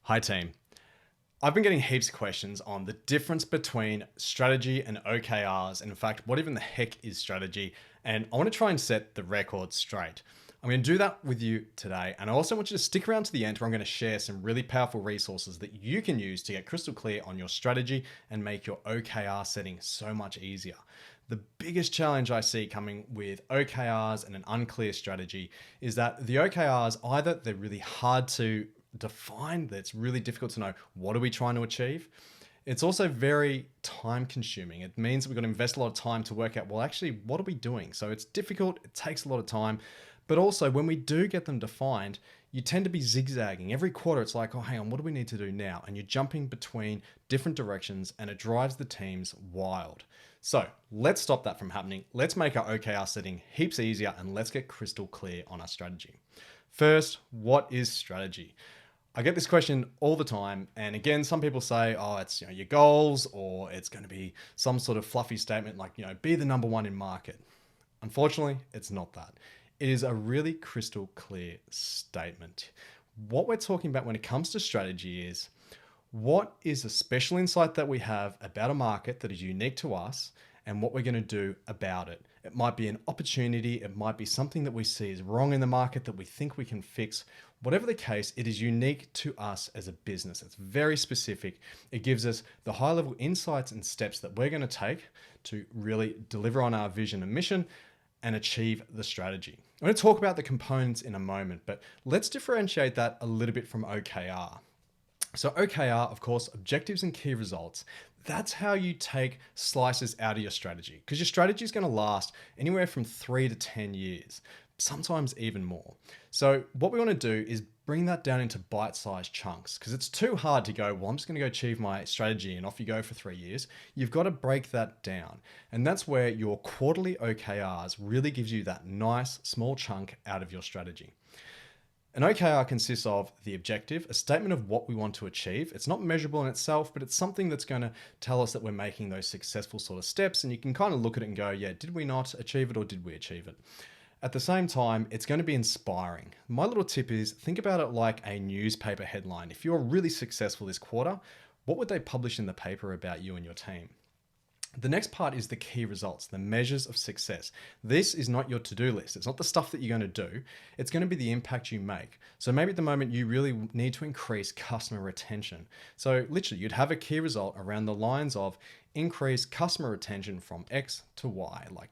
Hi team. I've been getting heaps of questions on the difference between strategy and OKRs, and in fact, what even the heck is strategy? And I want to try and set the record straight. I'm going to do that with you today, and I also want you to stick around to the end where I'm going to share some really powerful resources that you can use to get crystal clear on your strategy and make your OKR setting so much easier. The biggest challenge I see coming with OKRs and an unclear strategy is that the OKRs, either they're really hard to define, that it's really difficult to know what are we trying to achieve. It's also very time consuming. It means that we've got to invest a lot of time to work out, well, actually, what are we doing? So it's difficult, it takes a lot of time. But also when we do get them defined, you tend to be zigzagging. Every quarter, it's like, oh, hang on, what do we need to do now? And you're jumping between different directions and it drives the teams wild. So let's stop that from happening. Let's make our OKR setting heaps easier and let's get crystal clear on our strategy. First, what is strategy? I get this question all the time. And again, some people say, oh, it's your goals, or it's going to be some sort of fluffy statement like, be the number one in market. Unfortunately, it's not that. It is a really crystal clear statement. What we're talking about when it comes to strategy is what is a special insight that we have about a market that is unique to us and what we're going to do about it. It might be an opportunity. It might be something that we see is wrong in the market that we think we can fix. Whatever the case, it is unique to us as a business. It's very specific. It gives us the high level insights and steps that we're going to take to really deliver on our vision and mission and achieve the strategy. I'm going to talk about the components in a moment, but let's differentiate that a little bit from OKR. So OKR, of course, objectives and key results. That's how you take slices out of your strategy, because your strategy is going to last anywhere from 3 to 10 years, sometimes even more. So what we want to do is bring that down into bite-sized chunks, because it's too hard to go, well, I'm just going to go achieve my strategy and off you go for 3 years. You've got to break that down. And that's where your quarterly OKRs really gives you that nice small chunk out of your strategy. An OKR consists of the objective, a statement of what we want to achieve. It's not measurable in itself, but it's something that's going to tell us that we're making those successful sort of steps. And you can kind of look at it and go, yeah, did we not achieve it or did we achieve it? At the same time, it's going to be inspiring. My little tip is think about it like a newspaper headline. If you're really successful this quarter, what would they publish in the paper about you and your team? The next part is the key results, the measures of success. This is not your to-do list. It's not the stuff that you're going to do. It's going to be the impact you make. So maybe at the moment you really need to increase customer retention. So literally you'd have a key result around the lines of increase customer retention from X to Y, like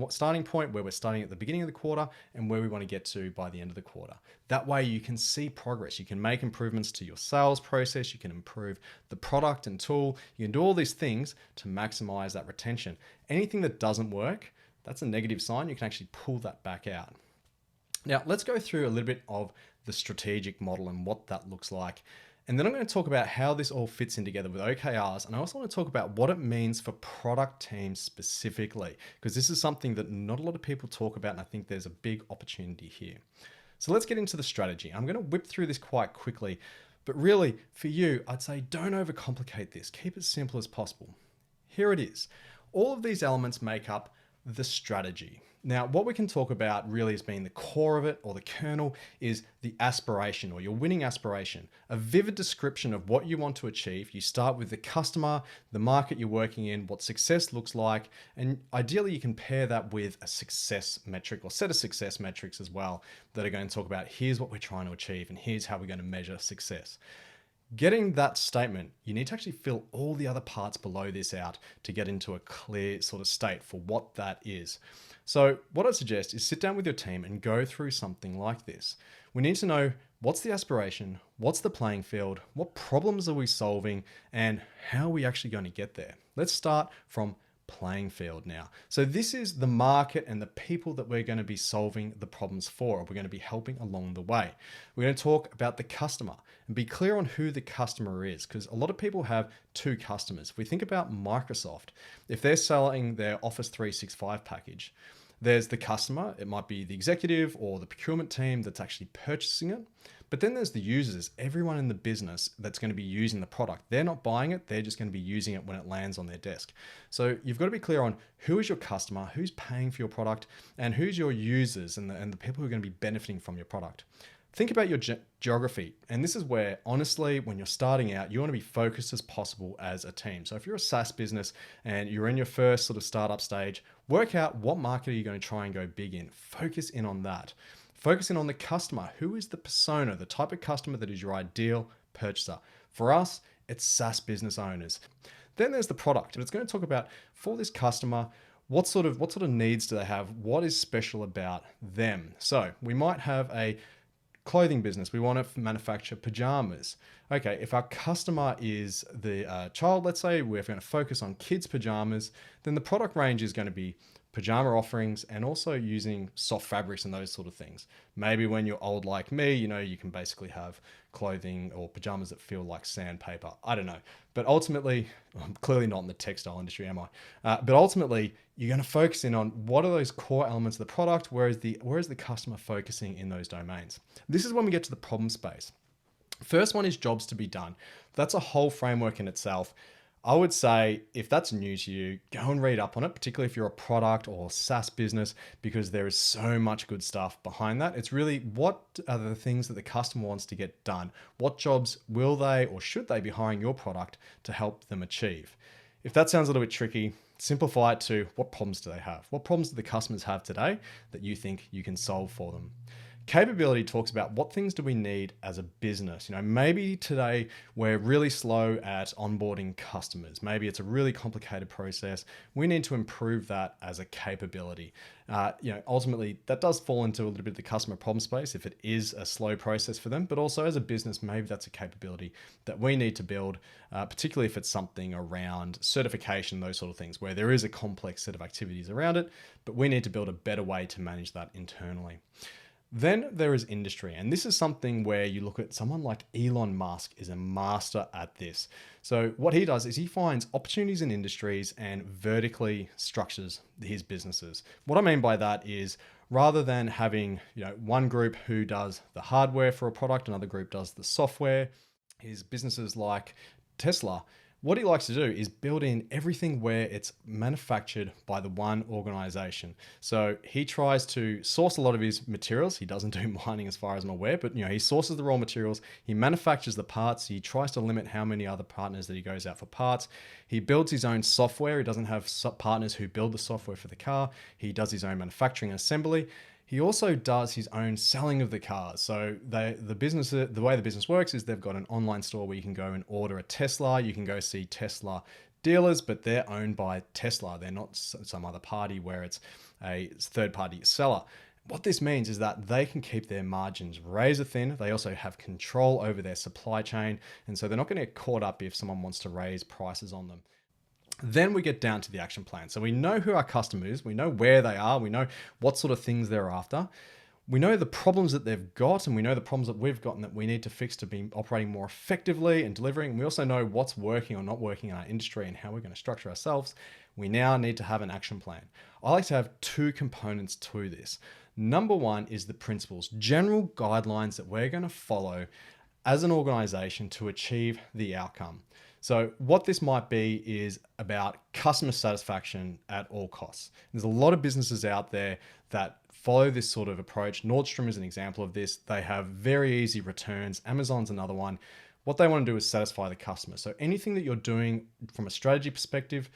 starting point where we're starting at the beginning of the quarter and where we want to get to by the end of the quarter. That way you can see progress. You can make improvements to your sales process. You can improve the product and tool. You can do all these things to maximize that retention. Anything that doesn't work, that's a negative sign. You can actually pull that back out. Now, let's go through a little bit of the strategic model and what that looks like. And then I'm going to talk about how this all fits in together with OKRs. And I also want to talk about what it means for product teams specifically, because this is something that not a lot of people talk about. And I think there's a big opportunity here. So let's get into the strategy. I'm going to whip through this quite quickly, but really for you, I'd say don't overcomplicate this. Keep it simple as possible. Here it is. All of these elements make up the strategy. Now, what we can talk about really as being the core of it, or the kernel, is the aspiration, or your winning aspiration, a vivid description of what you want to achieve. You start with the customer, the market you're working in, what success looks like, and ideally you can pair that with a success metric or set of success metrics as well that are going to talk about here's what we're trying to achieve and here's how we're going to measure success. Getting that statement, you need to actually fill all the other parts below this out to get into a clear sort of state for what that is. So what I'd suggest is sit down with your team and go through something like this. We need to know what's the aspiration, what's the playing field, what problems are we solving, and how are we actually going to get there? Let's start from playing field now. So this is the market and the people that we're going to be solving the problems for, or we're going to be helping along the way. We're going to talk about the customer and be clear on who the customer is, because a lot of people have two customers. If we think about Microsoft, if they're selling their Office 365 package, there's the customer. It might be the executive or the procurement team that's actually purchasing it. But then there's the users, everyone in the business that's going to be using the product. They're not buying it. They're just going to be using it when it lands on their desk. So you've got to be clear on who is your customer, who's paying for your product, and who's your users and the people who are going to be benefiting from your product. Think about your geography. And this is where, honestly, when you're starting out, you want to be focused as possible as a team. So if you're a SaaS business and you're in your first sort of startup stage, work out what market are you going to try and go big in. Focus in on that. Focus in on the customer. Who is the persona, the type of customer that is your ideal purchaser? For us, it's SaaS business owners. Then there's the product, and it's going to talk about, for this customer, what sort of needs do they have? What is special about them? So we might have a clothing business. We want to manufacture pajamas. Okay, if our customer is the child, let's say we're going to focus on kids' pajamas, then the product range is going to be pajama offerings and also using soft fabrics and those sort of things. Maybe when you're old like me, you can basically have clothing or pajamas that feel like sandpaper. I don't know. But ultimately, I'm clearly not in the textile industry, am I? But ultimately, you're going to focus in on what are those core elements of the product, where is the customer focusing in those domains. This is when we get to the problem space. First one is jobs to be done. That's a whole framework in itself. I would say if that's new to you, go and read up on it, particularly if you're a product or SaaS business, because there is so much good stuff behind that. It's really, what are the things that the customer wants to get done? What jobs will they or should they be hiring your product to help them achieve? If that sounds a little bit tricky, simplify it to, what problems do they have? What problems do the customers have today that you think you can solve for them? Capability talks about what things do we need as a business. Maybe today we're really slow at onboarding customers. Maybe it's a really complicated process. We need to improve that as a capability. Ultimately, that does fall into a little bit of the customer problem space if it is a slow process for them, but also as a business, maybe that's a capability that we need to build, particularly if it's something around certification, those sort of things, where there is a complex set of activities around it, but we need to build a better way to manage that internally. Then there is industry, and this is something where you look at someone like Elon Musk is a master at this. So what he does is he finds opportunities in industries and vertically structures his businesses. What I mean by that is, rather than having one group who does the hardware for a product, another group does the software, his businesses like Tesla, what he likes to do is build in everything where it's manufactured by the one organization. So he tries to source a lot of his materials. He doesn't do mining as far as I'm aware, but he sources the raw materials. He manufactures the parts. He tries to limit how many other partners that he goes out for parts. He builds his own software. He doesn't have partners who build the software for the car. He does his own manufacturing and assembly. He also does his own selling of the cars. So the way the business works is they've got an online store where you can go and order a Tesla. You can go see Tesla dealers, but they're owned by Tesla. They're not some other party where it's a third-party seller. What this means is that they can keep their margins razor thin. They also have control over their supply chain, and so they're not going to get caught up if someone wants to raise prices on them. Then we get down to the action plan. So we know who our customer is, we know where they are, we know what sort of things they're after. We know the problems that they've got, and we know the problems that we've got and that we need to fix to be operating more effectively and delivering. And we also know what's working or not working in our industry and how we're going to structure ourselves. We now need to have an action plan. I like to have two components to this. Number one is the principles, general guidelines that we're going to follow as an organization to achieve the outcome. So what this might be is about customer satisfaction at all costs. There's a lot of businesses out there that follow this sort of approach. Nordstrom is an example of this. They have very easy returns. Amazon's another one. What they want to do is satisfy the customer. So anything that you're doing from a strategy perspective,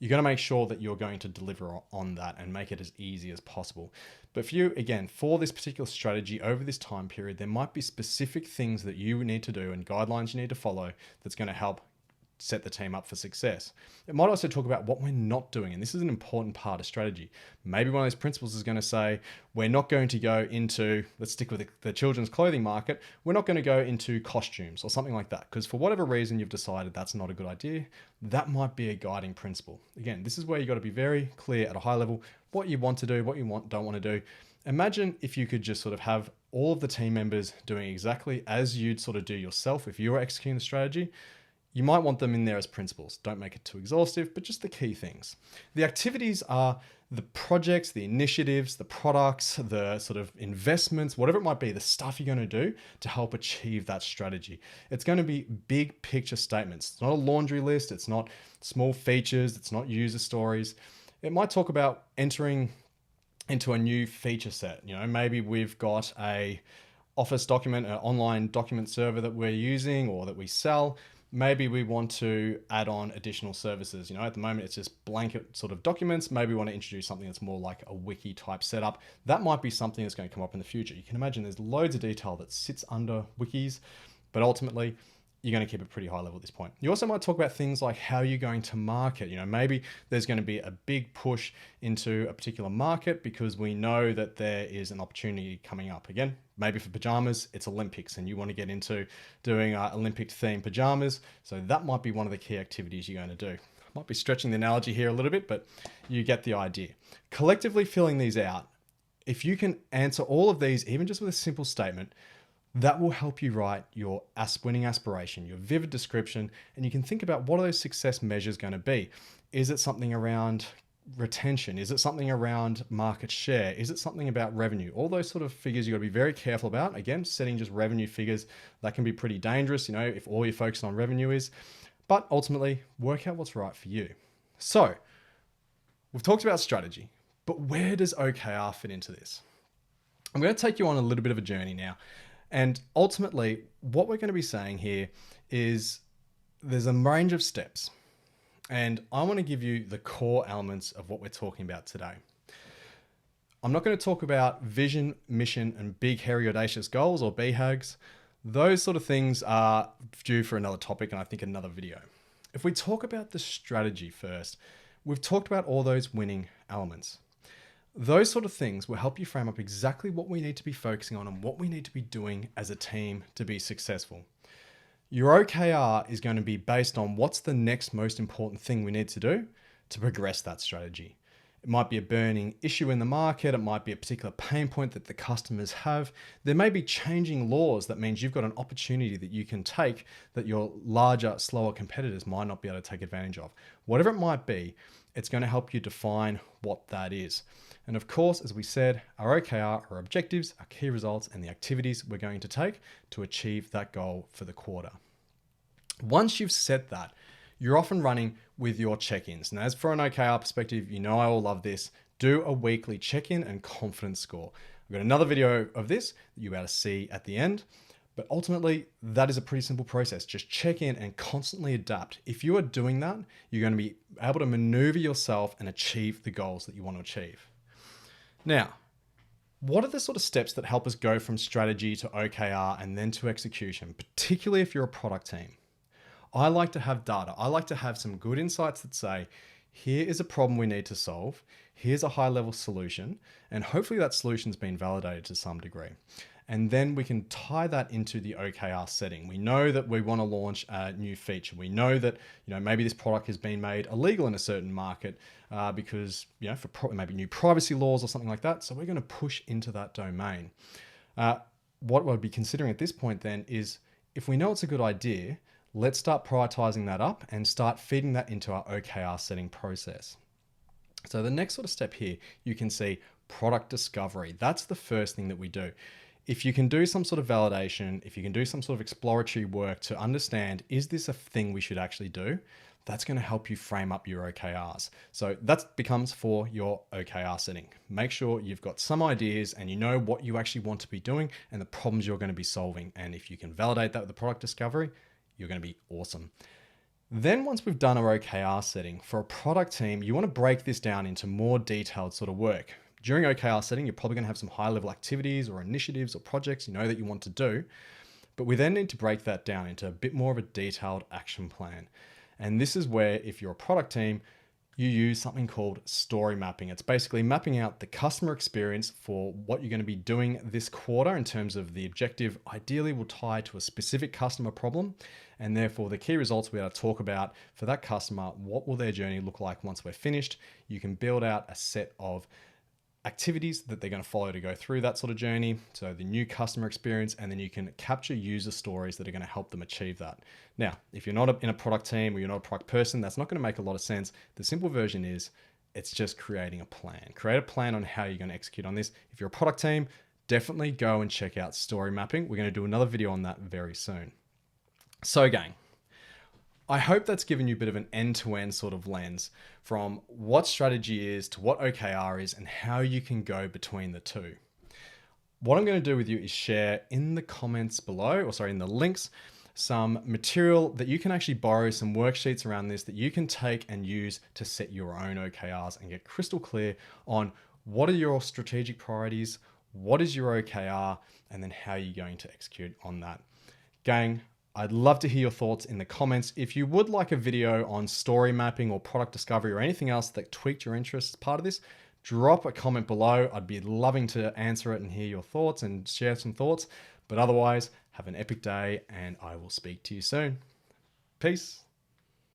you're going to make sure that you're going to deliver on that and make it as easy as possible. But for you, again, for this particular strategy over this time period, there might be specific things that you need to do and guidelines you need to follow that's going to help set the team up for success. It might also talk about what we're not doing, and this is an important part of strategy. Maybe one of those principles is going to say, we're not going to go into, let's stick with the children's clothing market, we're not going to go into costumes or something like that, because for whatever reason you've decided that's not a good idea. That might be a guiding principle. Again, this is where you got to be very clear at a high level what you want to do, what you don't want to do. Imagine if you could just sort of have all of the team members doing exactly as you'd sort of do yourself if you were executing the strategy. You might want them in there as principles. Don't make it too exhaustive, but just the key things. The activities are the projects, the initiatives, the products, the sort of investments, whatever it might be, the stuff you're going to do to help achieve that strategy. It's going to be big picture statements. It's not a laundry list. It's not small features. It's not user stories. It might talk about entering into a new feature set. Maybe we've got a Office document, an online document server that we're using or that we sell, maybe we want to add on additional services. At the moment it's just blanket sort of documents. Maybe we want to introduce something that's more like a wiki type setup. That might be something that's going to come up in the future. You can imagine there's loads of detail that sits under wikis, but ultimately you're going to keep it pretty high level at this point. You also might talk about things like how you're going to market. Maybe there's going to be a big push into a particular market because we know that there is an opportunity coming up. Again, maybe for pajamas, it's Olympics and you want to get into doing Olympic themed pajamas. So that might be one of the key activities you're going to do. I might be stretching the analogy here a little bit, but you get the idea. Collectively filling these out, if you can answer all of these, even just with a simple statement, that will help you write your winning aspiration, your vivid description, and you can think about what are those success measures going to be. Is it something around retention? Is it something around market share? Is it something about revenue? All those sort of figures you got to be very careful about. Again, setting just revenue figures, that can be pretty dangerous, if all you're focused on revenue is. But ultimately, work out what's right for you. So, we've talked about strategy, but where does OKR fit into this? I'm going to take you on a little bit of a journey now. And ultimately, what we're going to be saying here is there's a range of steps. And I want to give you the core elements of what we're talking about today. I'm not going to talk about vision, mission, and big, hairy, audacious goals or BHAGs. Those sort of things are due for another topic and I think another video. If we talk about the strategy first, we've talked about all those winning elements. Those sort of things will help you frame up exactly what we need to be focusing on and what we need to be doing as a team to be successful. Your OKR is going to be based on what's the next most important thing we need to do to progress that strategy. It might be a burning issue in the market. It might be a particular pain point that the customers have. There may be changing laws that means you've got an opportunity that you can take that your larger, slower competitors might not be able to take advantage of. Whatever it might be, it's going to help you define what that is. And of course, as we said, our OKR are objectives, our key results, and the activities we're going to take to achieve that goal for the quarter. Once you've set that, you're often running with your check-ins. And as for an OKR perspective, I all love this. Do a weekly check-in and confidence score. I've got another video of this that you'll be able to see at the end. But ultimately, that is a pretty simple process. Just check in and constantly adapt. If you are doing that, you're going to be able to maneuver yourself and achieve the goals that you want to achieve. Now, what are the sort of steps that help us go from strategy to OKR and then to execution, particularly if you're a product team? I like to have data. I like to have some good insights that say, here is a problem we need to solve. Here's a high level solution. And hopefully that solution's been validated to some degree. And then we can tie that into the OKR setting. We know that we want to launch a new feature. We know that maybe this product has been made illegal in a certain market because for maybe new privacy laws or something like that. So we're going to push into that domain. What we'll be considering at this point then is if we know it's a good idea, let's start prioritizing that up and start feeding that into our OKR setting process. So the next sort of step here, you can see product discovery. That's the first thing that we do. If you can do some sort of validation, if you can do some sort of exploratory work to understand, is this a thing we should actually do? That's going to help you frame up your OKRs. So that becomes for your OKR setting. Make sure you've got some ideas and you know what you actually want to be doing and the problems you're going to be solving. And if you can validate that with the product discovery, you're going to be awesome. Then once we've done our OKR setting, for a product team, you want to break this down into more detailed sort of work. During OKR setting, you're probably going to have some high level activities or initiatives or projects that you want to do, but we then need to break that down into a bit more of a detailed action plan. And this is where, if you're a product team, you use something called story mapping. It's basically mapping out the customer experience for what you're going to be doing this quarter in terms of the objective ideally will tie to a specific customer problem. And therefore the key results we are to talk about for that customer, what will their journey look like once we're finished? You can build out a set of activities that they're going to follow to go through that sort of journey. So the new customer experience, and then you can capture user stories that are going to help them achieve that. Now, if you're not in a product team or you're not a product person, that's not going to make a lot of sense. The simple version is it's just creating a plan. Create a plan on how you're going to execute on this. If you're a product team, definitely go and check out story mapping. We're going to do another video on that very soon. So gang, I hope that's given you a bit of an end-to-end sort of lens from what strategy is to what OKR is and how you can go between the two. What I'm going to do with you is share in the comments below, or sorry, in the links, some material that you can actually borrow, some worksheets around this that you can take and use to set your own OKRs and get crystal clear on what are your strategic priorities, what is your OKR, and then how you're going to execute on that. Gang, I'd love to hear your thoughts in the comments. If you would like a video on story mapping or product discovery or anything else that tweaked your interest as part of this, drop a comment below. I'd be loving to answer it and hear your thoughts and share some thoughts. But otherwise, have an epic day and I will speak to you soon. Peace.